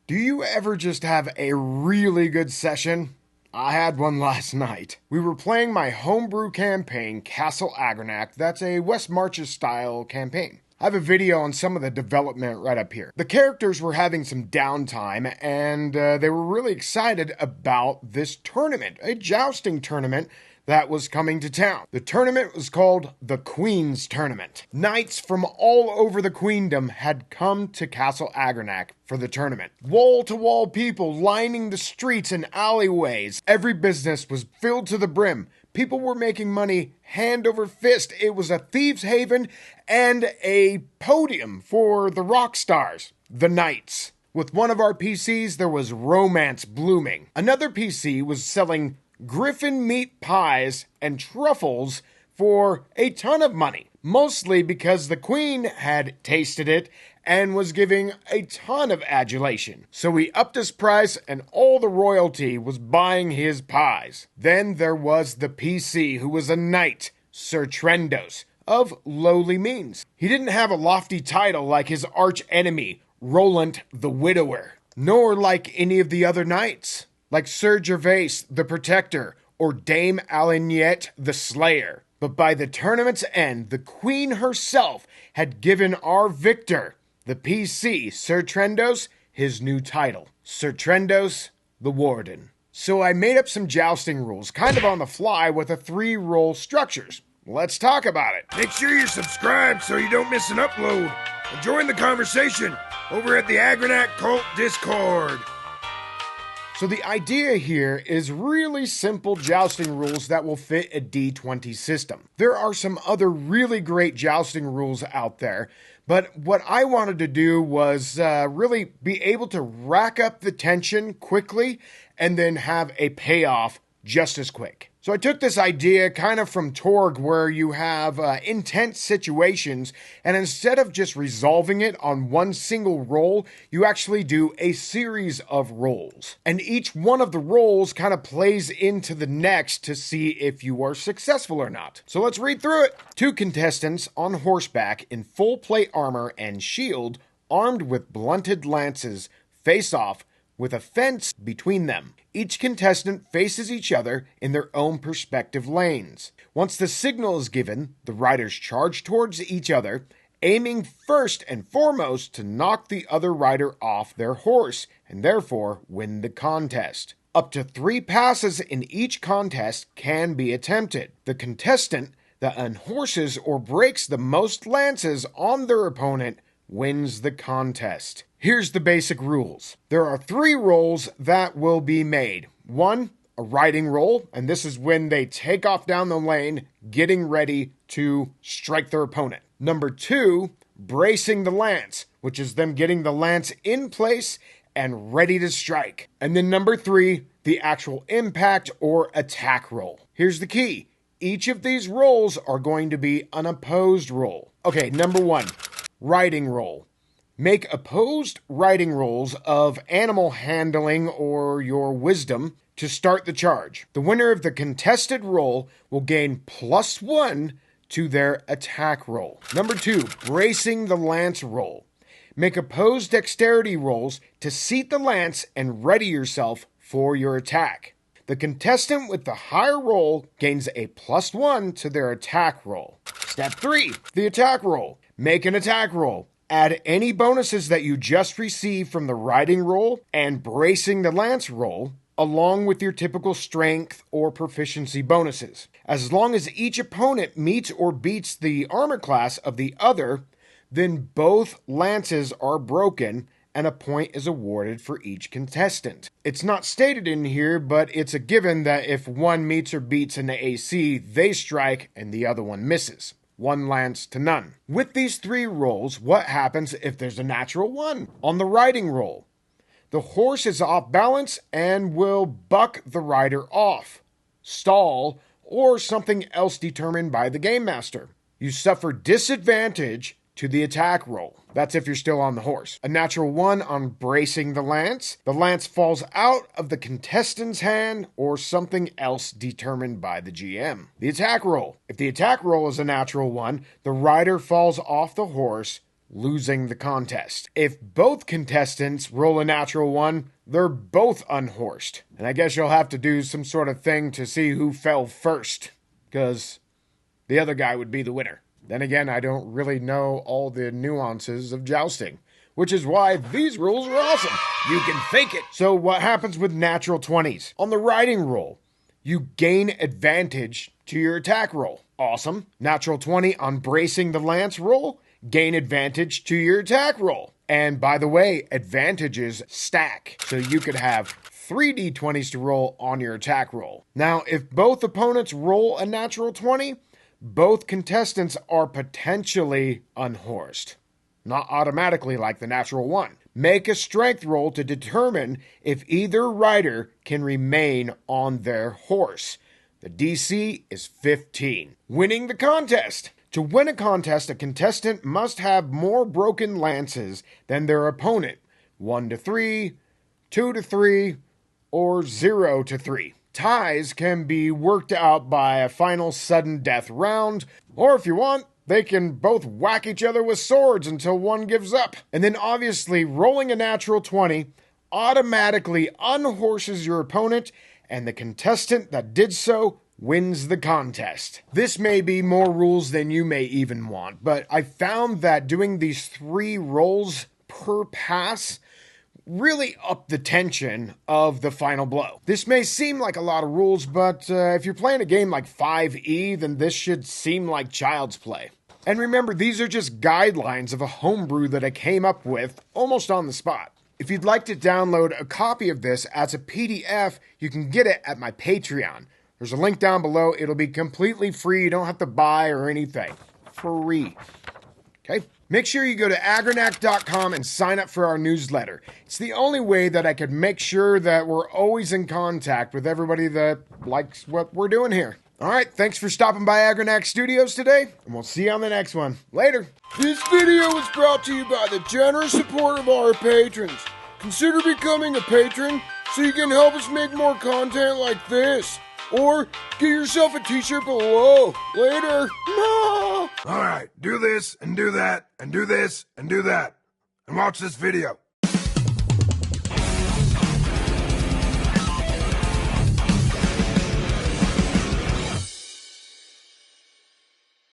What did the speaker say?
Do you ever just have a really good session? I had one last night. We were playing my homebrew campaign, Castle Agranak. That's a West Marches style campaign. I have a video on some of the development right up here. The characters were having some downtime, and they were really excited about this tournament, a jousting tournament that was coming to town. The tournament was called the Queen's Tournament. Knights from all over the queendom had come to Castle Agranak for the tournament. Wall-to-wall people lining the streets and alleyways. Every business was filled to the brim. People were making money hand over fist. It was a thieves' haven and a podium for the rock stars, the knights. With one of our PCs, there was romance blooming. Another PC was selling griffin meat pies and truffles for a ton of money, mostly because the queen had tasted it and was giving a ton of adulation. So he upped his price and all the royalty was buying his pies. Then there was the PC who was a knight, Sir Trendos, of lowly means. He didn't have a lofty title like his arch enemy, Roland the Widower, nor like any of the other knights, like Sir Gervais the Protector or Dame Alignette the Slayer. But by the tournament's end, the Queen herself had given our victor, the PC, Sir Trendos, his new title, Sir Trendos the Warden. So I made up some jousting rules, kind of on the fly with a 3-role structures. Let's talk about it. Make sure you're subscribed so you don't miss an upload. And join the conversation over at the Agranak Cult Discord. So the idea here is really simple jousting rules that will fit a D20 system. There are some other really great jousting rules out there, but what I wanted to do was really be able to rack up the tension quickly and then have a payoff just as quick. So I took this idea kind of from Torg, where you have intense situations, and instead of just resolving it on one single roll, you actually do a series of rolls. And each one of the rolls kind of plays into the next to see if you are successful or not. So let's read through it. 2 contestants on horseback in full plate armor and shield, armed with blunted lances, face off with a fence between them. Each contestant faces each other in their own respective lanes. Once the signal is given, the riders charge towards each other, aiming first and foremost to knock the other rider off their horse, and therefore win the contest. Up to 3 passes in each contest can be attempted. The contestant that unhorses or breaks the most lances on their opponent wins the contest. Here's the basic rules. There are 3 rolls that will be made. 1, a riding roll, and this is when they take off down the lane, getting ready to strike their opponent. Number 2, bracing the lance, which is them getting the lance in place and ready to strike. And then number 3, the actual impact or attack roll. Here's the key. Each of these rolls are going to be an opposed roll. Okay, number 1, riding roll. Make opposed riding rolls of animal handling or your wisdom to start the charge. The winner of the contested roll will gain +1 to their attack roll. Number 2, bracing the lance roll. Make opposed dexterity rolls to seat the lance and ready yourself for your attack. The contestant with the higher roll gains a +1 to their attack roll. Step 3, the attack roll. Make an attack roll. Add any bonuses that you just received from the riding roll and bracing the lance roll, along with your typical strength or proficiency bonuses. As long as each opponent meets or beats the armor class of the other, then both lances are broken and a point is awarded for each contestant. It's not stated in here, but it's a given that if one meets or beats an AC, they strike and the other one misses. 1 lance to none. With these 3 rolls, what happens if there's a natural 1? On the riding roll, the horse is off balance and will buck the rider off, stall, or something else determined by the game master. You suffer disadvantage to the attack roll. That's if you're still on the horse. A natural 1 on bracing the lance. The lance falls out of the contestant's hand or something else determined by the GM. The attack roll. If the attack roll is a natural 1, the rider falls off the horse losing the contest. If both contestants roll a natural 1, they're both unhorsed. And I guess you'll have to do some sort of thing to see who fell first, because the other guy would be the winner. Then again, I don't really know all the nuances of jousting, which is why these rules are awesome. You can fake it. So what happens with natural 20s? On the riding roll, you gain advantage to your attack roll. Awesome. Natural 20 on bracing the lance roll, gain advantage to your attack roll. And by the way, advantages stack. So you could have 3 d20s to roll on your attack roll. Now, if both opponents roll a natural 20, both contestants are potentially unhorsed. Not automatically like the natural 1. Make a strength roll to determine if either rider can remain on their horse. The DC is 15. Winning the contest. To win a contest, a contestant must have more broken lances than their opponent. 1 to 3, 2 to 3, or 0 to 3. Ties can be worked out by a final sudden death round, or if you want, they can both whack each other with swords until one gives up. And then obviously, rolling a natural 20 automatically unhorses your opponent, and the contestant that did so wins the contest. This may be more rules than you may even want, but I found that doing these 3 rolls per pass really up the tension of the final blow. This may seem like a lot of rules, but if you're playing a game like 5e, then this should seem like child's play. And remember, these are just guidelines of a homebrew that I came up with almost on the spot. If you'd like to download a copy of this as a PDF, you can get it at my Patreon. There's a link down below. It'll be completely free. You don't have to buy or anything. Free. Okay? Make sure you go to agranak.com and sign up for our newsletter. It's the only way that I could make sure that we're always in contact with everybody that likes what we're doing here. All right, thanks for stopping by Agranak Studios today, and we'll see you on the next one. Later. This video was brought to you by the generous support of our patrons. Consider becoming a patron so you can help us make more content like this. Or get yourself a t-shirt below. Later. No. All right, do this and do that and do this and do that. And watch this video.